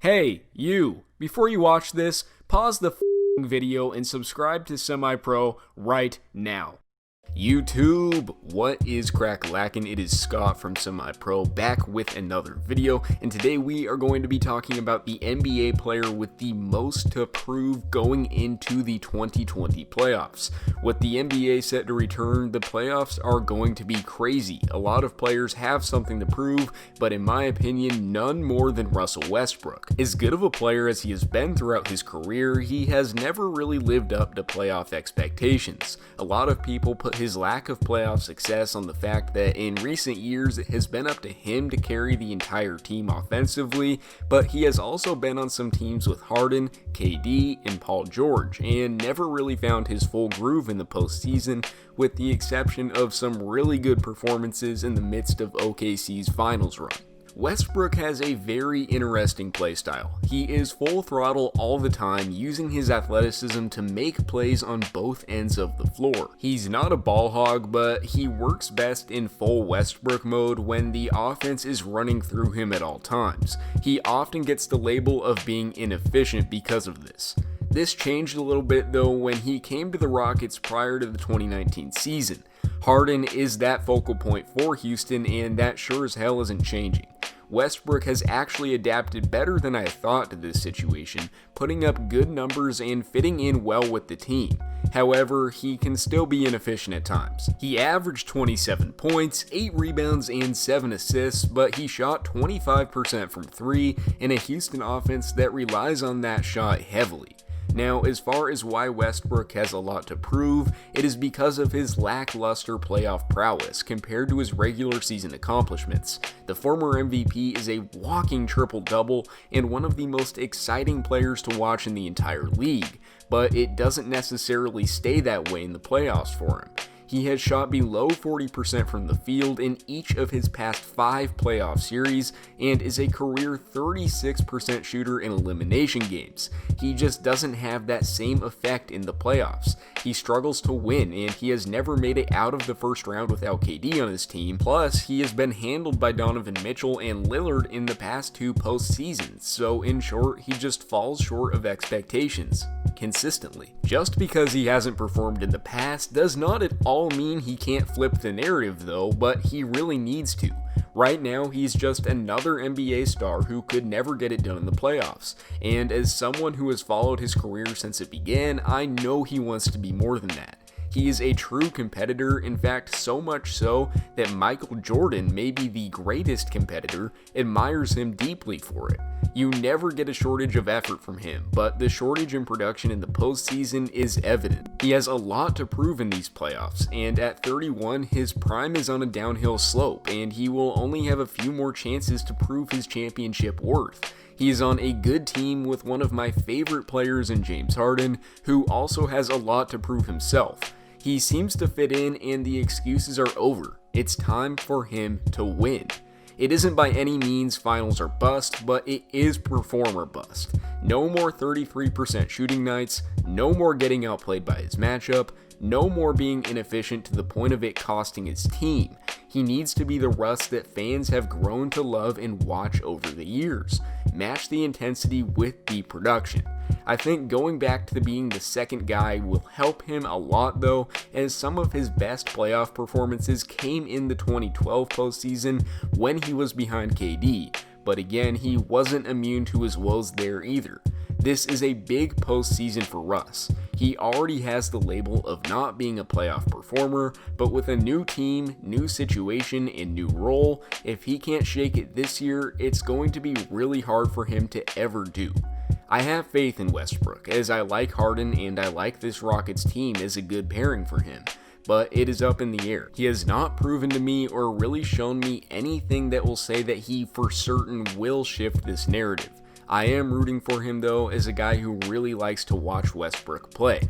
Hey, you! Before you watch this, pause the video and subscribe to SemiPro right now. YouTube, what is crack-lackin'? It is Scott from SemiPro back with another video, and today we are going to be talking about the NBA player with the most to prove going into the 2020 playoffs. With the NBA set to return, the playoffs are going to be crazy. A lot of players have something to prove, but in my opinion, none more than Russell Westbrook. As good of a player as he has been throughout his career, he has never really lived up to playoff expectations. A lot of people put his lack of playoff success on the fact that in recent years it has been up to him to carry the entire team offensively, but he has also been on some teams with Harden, KD, and Paul George, and never really found his full groove in the postseason, with the exception of some really good performances in the midst of OKC's finals run. Westbrook has a very interesting playstyle. He is full throttle all the time, using his athleticism to make plays on both ends of the floor. He's not a ball hog, but he works best in full Westbrook mode when the offense is running through him at all times. He often gets the label of being inefficient because of this. This changed a little bit though when he came to the Rockets prior to the 2019 season. Harden is that focal point for Houston, and that sure as hell isn't changing. Westbrook has actually adapted better than I thought to this situation, putting up good numbers and fitting in well with the team. However, he can still be inefficient at times. He averaged 27 points, 8 rebounds, and 7 assists, but he shot 25% from 3 in a Houston offense that relies on that shot heavily. Now, as far as why Westbrook has a lot to prove, it is because of his lackluster playoff prowess compared to his regular season accomplishments. The former MVP is a walking triple-double and one of the most exciting players to watch in the entire league, but it doesn't necessarily stay that way in the playoffs for him. He has shot below 40% from the field in each of his past 5 playoff series and is a career 36% shooter in elimination games. He just doesn't have that same effect in the playoffs. He struggles to win, and he has never made it out of the first round without KD on his team. Plus, he has been handled by Donovan Mitchell and Lillard in the past 2 postseasons, so in short, he just falls short of expectations consistently. Just because he hasn't performed in the past does not at all mean he can't flip the narrative though, but he really needs to. Right now, he's just another NBA star who could never get it done in the playoffs, and as someone who has followed his career since it began, I know he wants to be more than that. He is a true competitor, in fact so much so that Michael Jordan, maybe the greatest competitor, admires him deeply for it. You never get a shortage of effort from him, but the shortage in production in the postseason is evident. He has a lot to prove in these playoffs, and at 31, his prime is on a downhill slope, and he will only have a few more chances to prove his championship worth. He is on a good team with one of my favorite players in James Harden, who also has a lot to prove himself. He seems to fit in, and the excuses are over. It's time for him to win. It isn't by any means finals or bust, but it is performer bust. No more 33% shooting nights, no more getting outplayed by his matchup, no more being inefficient to the point of it costing his team. He needs to be the Russ that fans have grown to love and watch over the years. Match the intensity with the production. I think going back to being the second guy will help him a lot though, as some of his best playoff performances came in the 2012 postseason when he was behind KD, but again, he wasn't immune to his woes there either. This is a big postseason for Russ. He already has the label of not being a playoff performer, but with a new team, new situation, and new role, if he can't shake it this year, it's going to be really hard for him to ever do. I have faith in Westbrook, as I like Harden and I like this Rockets team as a good pairing for him, but it is up in the air. He has not proven to me or really shown me anything that will say that he for certain will shift this narrative. I am rooting for him though, as a guy who really likes to watch Westbrook play.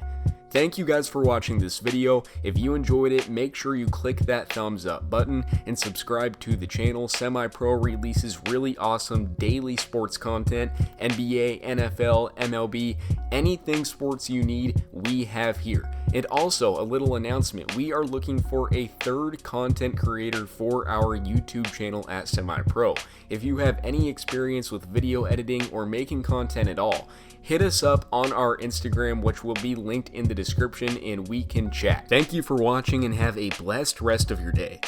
Thank you guys for watching this video. If you enjoyed it, make sure you click that thumbs up button and subscribe to the channel. SemiPro releases really awesome daily sports content, NBA, NFL, MLB, anything sports you need, we have here. And also, a little announcement, we are looking for a third content creator for our YouTube channel at SemiPro. If you have any experience with video editing or making content at all, hit us up on our Instagram, which will be linked in the description, and we can chat. Thank you for watching and have a blessed rest of your day.